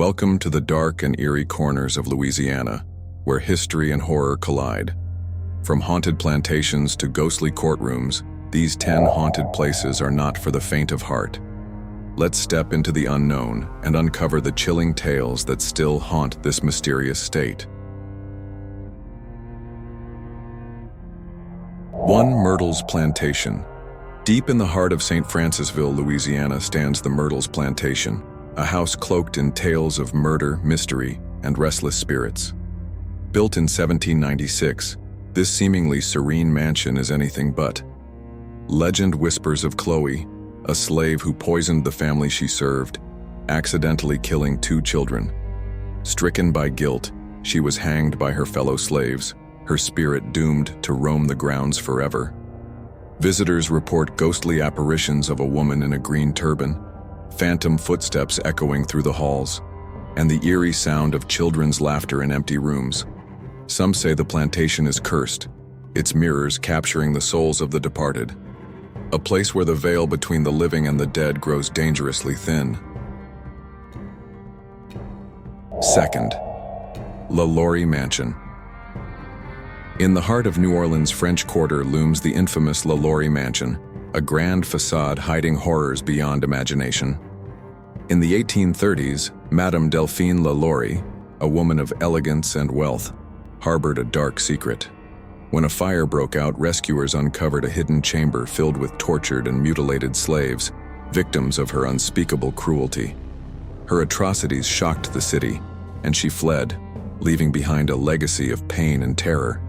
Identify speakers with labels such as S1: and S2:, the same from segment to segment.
S1: Welcome to the dark and eerie corners of Louisiana, where history and horror collide. From haunted plantations to ghostly courtrooms, these 10 haunted places are not for the faint of heart. Let's step into the unknown and uncover the chilling tales that still haunt this mysterious state. 1. Myrtles Plantation. Deep in the heart of St. Francisville, Louisiana, stands the Myrtles Plantation, a house cloaked in tales of murder, mystery, and restless spirits. Built in 1796, this seemingly serene mansion is anything but. Legend whispers of Chloe, a slave who poisoned the family she served, accidentally killing 2 children. Stricken by guilt, she was hanged by her fellow slaves, her spirit doomed to roam the grounds forever. Visitors report ghostly apparitions of a woman in a green turban, phantom footsteps echoing through the halls, and the eerie sound of children's laughter in empty rooms. Some say the plantation is cursed, its mirrors capturing the souls of the departed. A place where the veil between the living and the dead grows dangerously thin. 2. LaLaurie Mansion. In the heart of New Orleans' French Quarter looms the infamous LaLaurie Mansion, a grand facade hiding horrors beyond imagination. In the 1830s, Madame Delphine LaLaurie, a woman of elegance and wealth, harbored a dark secret. When a fire broke out, rescuers uncovered a hidden chamber filled with tortured and mutilated slaves, victims of her unspeakable cruelty. Her atrocities shocked the city, and she fled, leaving behind a legacy of pain and terror.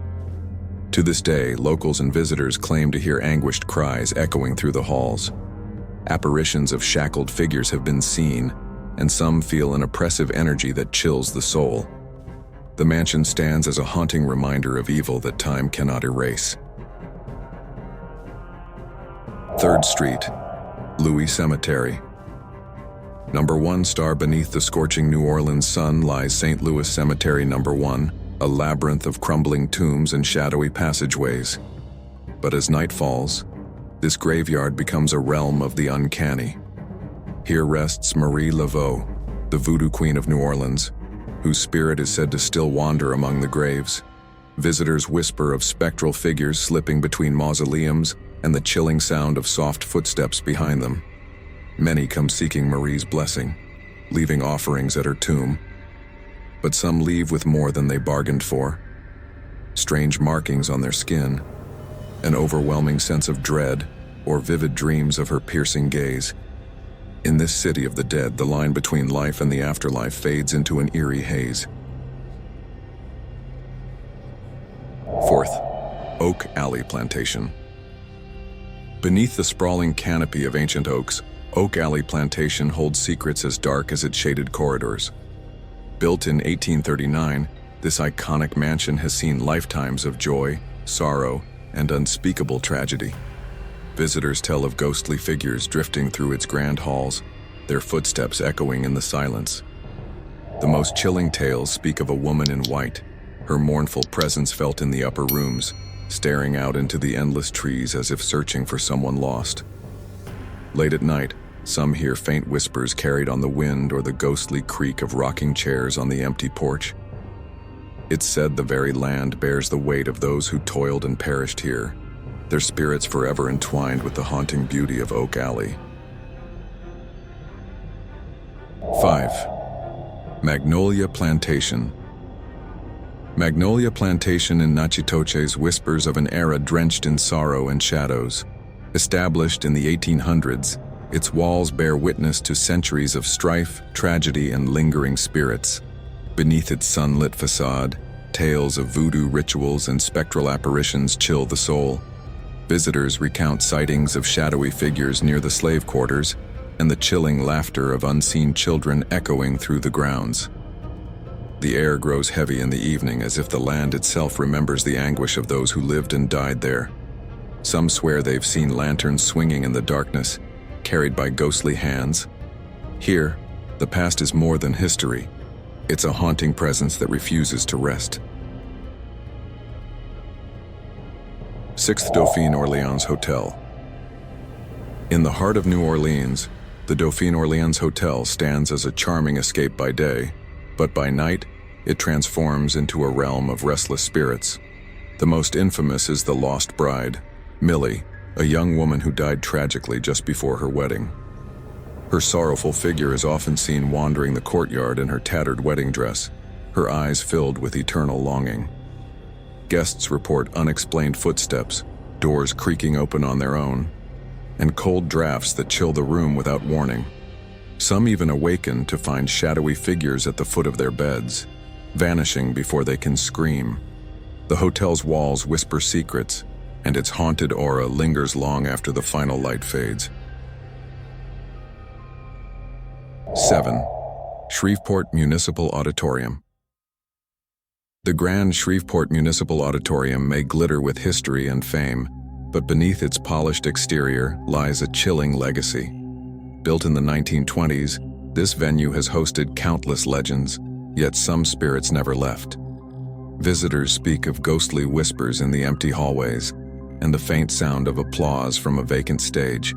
S1: To this day, locals and visitors claim to hear anguished cries echoing through the halls. Apparitions of shackled figures have been seen, and some feel an oppressive energy that chills the soul. The mansion stands as a haunting reminder of evil that time cannot erase. 3rd Street, Louis Cemetery. Number 1 star beneath the scorching New Orleans sun lies St. Louis Cemetery Number 1, a labyrinth of crumbling tombs and shadowy passageways. But as night falls, this graveyard becomes a realm of the uncanny. Here rests Marie Laveau, the voodoo queen of New Orleans, whose spirit is said to still wander among the graves. Visitors whisper of spectral figures slipping between mausoleums and the chilling sound of soft footsteps behind them. Many come seeking Marie's blessing, leaving offerings at her tomb. But some leave with more than they bargained for. Strange markings on their skin, an overwhelming sense of dread, or vivid dreams of her piercing gaze. In this city of the dead, the line between life and the afterlife fades into an eerie haze. 4. Oak Alley Plantation. Beneath the sprawling canopy of ancient oaks, Oak Alley Plantation holds secrets as dark as its shaded corridors. Built in 1839, this iconic mansion has seen lifetimes of joy, sorrow, and unspeakable tragedy. Visitors tell of ghostly figures drifting through its grand halls, their footsteps echoing in the silence. The most chilling tales speak of a woman in white, her mournful presence felt in the upper rooms, staring out into the endless trees as if searching for someone lost. Late at night, some hear faint whispers carried on the wind or the ghostly creak of rocking chairs on the empty porch. It's said the very land bears the weight of those who toiled and perished here, their spirits forever entwined with the haunting beauty of Oak Alley. 5. Magnolia Plantation. Magnolia Plantation in Natchitoches whispers of an era drenched in sorrow and shadows. Established in the 1800s, its walls bear witness to centuries of strife, tragedy, and lingering spirits. Beneath its sunlit facade, tales of voodoo rituals and spectral apparitions chill the soul. Visitors recount sightings of shadowy figures near the slave quarters and the chilling laughter of unseen children echoing through the grounds. The air grows heavy in the evening as if the land itself remembers the anguish of those who lived and died there. Some swear they've seen lanterns swinging in the darkness, carried by ghostly hands. Here, the past is more than history. It's a haunting presence that refuses to rest. 6th Dauphine Orleans Hotel. In the heart of New Orleans, The Dauphine Orleans Hotel stands as a charming escape by day, but by night, it transforms into a realm of restless spirits. The most infamous is the Lost Bride, Millie, a young woman who died tragically just before her wedding. Her sorrowful figure is often seen wandering the courtyard in her tattered wedding dress, her eyes filled with eternal longing. Guests report unexplained footsteps, doors creaking open on their own, and cold drafts that chill the room without warning. Some even awaken to find shadowy figures at the foot of their beds, vanishing before they can scream. The hotel's walls whisper secrets, and its haunted aura lingers long after the final light fades. 7. Shreveport Municipal Auditorium. The grand Shreveport Municipal Auditorium may glitter with history and fame, but beneath its polished exterior lies a chilling legacy. Built in the 1920s, this venue has hosted countless legends, yet some spirits never left. Visitors speak of ghostly whispers in the empty hallways and the faint sound of applause from a vacant stage.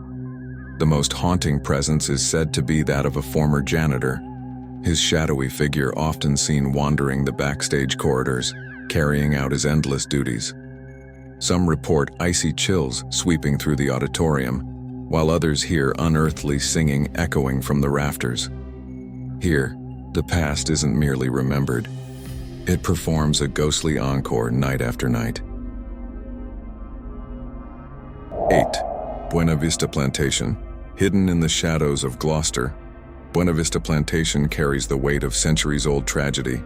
S1: The most haunting presence is said to be that of a former janitor, his shadowy figure often seen wandering the backstage corridors, carrying out his endless duties. Some report icy chills sweeping through the auditorium, while others hear unearthly singing echoing from the rafters. Here, the past isn't merely remembered. It performs a ghostly encore night after night. 8. Buena Vista Plantation. Hidden in the shadows of Gloucester, Buena Vista Plantation carries the weight of centuries-old tragedy.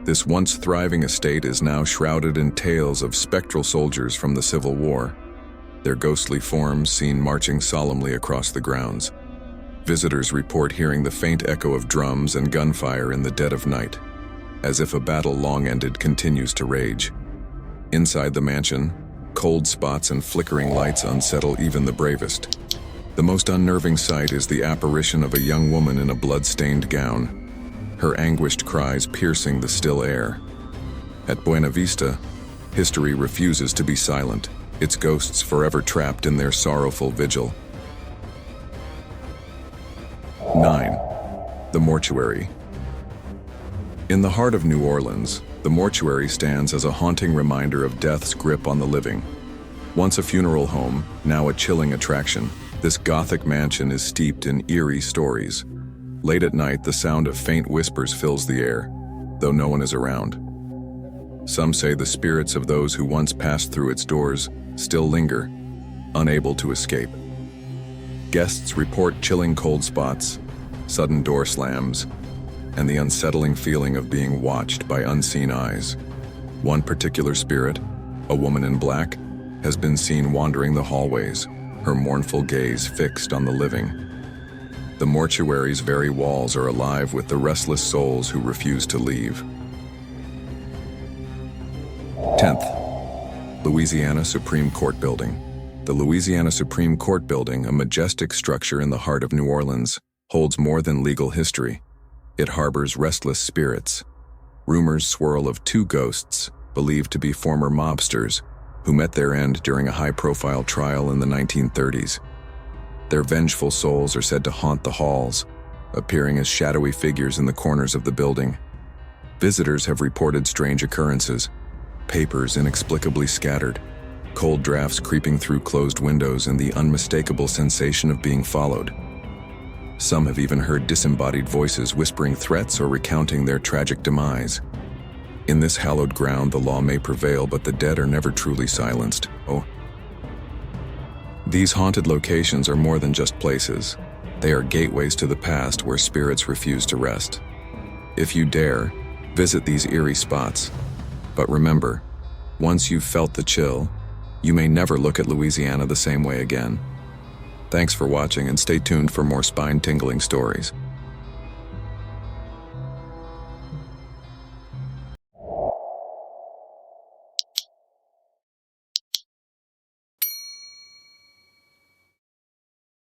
S1: This once thriving estate is now shrouded in tales of spectral soldiers from the Civil War, their ghostly forms seen marching solemnly across the grounds. Visitors report hearing the faint echo of drums and gunfire in the dead of night, as if a battle long ended continues to rage. Inside the mansion, cold spots and flickering lights unsettle even the bravest. The most unnerving sight is the apparition of a young woman in a blood-stained gown, her anguished cries piercing the still air. At Buena Vista, history refuses to be silent, its ghosts forever trapped in their sorrowful vigil. 9. The Mortuary. In the heart of New Orleans, the mortuary stands as a haunting reminder of death's grip on the living. Once a funeral home, now a chilling attraction, this Gothic mansion is steeped in eerie stories. Late at night, the sound of faint whispers fills the air, though no one is around. Some say the spirits of those who once passed through its doors still linger, unable to escape. Guests report chilling cold spots, sudden door slams, and the unsettling feeling of being watched by unseen eyes. One particular spirit, a woman in black, has been seen wandering the hallways, her mournful gaze fixed on the living. The mortuary's very walls are alive with the restless souls who refuse to leave. 10th, Louisiana Supreme Court Building. The Louisiana Supreme Court Building, a majestic structure in the heart of New Orleans, holds more than legal history. It harbors restless spirits. Rumors swirl of two ghosts, believed to be former mobsters, who met their end during a high-profile trial in the 1930s. Their vengeful souls are said to haunt the halls, appearing as shadowy figures in the corners of the building. Visitors have reported strange occurrences, papers inexplicably scattered, cold drafts creeping through closed windows, and the unmistakable sensation of being followed. Some have even heard disembodied voices whispering threats or recounting their tragic demise. In this hallowed ground, the law may prevail, but the dead are never truly silenced. These haunted locations are more than just places. They are gateways to the past where spirits refuse to rest. If you dare, visit these eerie spots. But remember, once you've felt the chill, you may never look at Louisiana the same way again. Thanks for watching, and stay tuned for more spine-tingling stories.